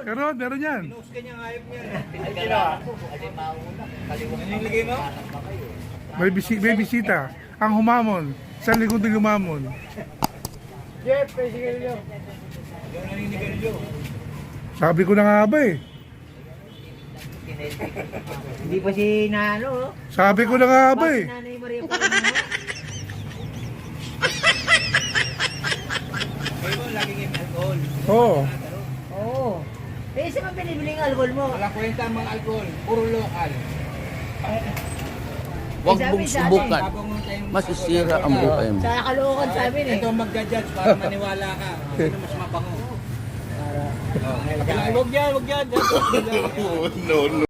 Meron yan. Pinost ka niya, hayop niya. Pinagalaman ko, alimaw na. Kaliwang Ano yung lagay mo? May bisita. Ang humamon. Isang likod ng humamon. Jeff, sige nyo. Yung naninigarilyo. Sabi ko na nga ba eh. Hindi pa si Nano, oh. Sabi ko na nga ba eh. Bakit Nanay Maria pa rin mo? Kayo mo, laging yung alcohol. Oo. Oo. Eh, saan ang binibiling alcohol mo? Wala kwenta ang mga alcohol. Puro local. Huwag Sabi mong sa atin, subukan. Habang mo tayong Masisira ang buhay mo. Sa Caloocan sa amin eh. Ito ang magja-judge para maniwala ka. Sino mas mabango? Huwag yan, huwag yan. No, no.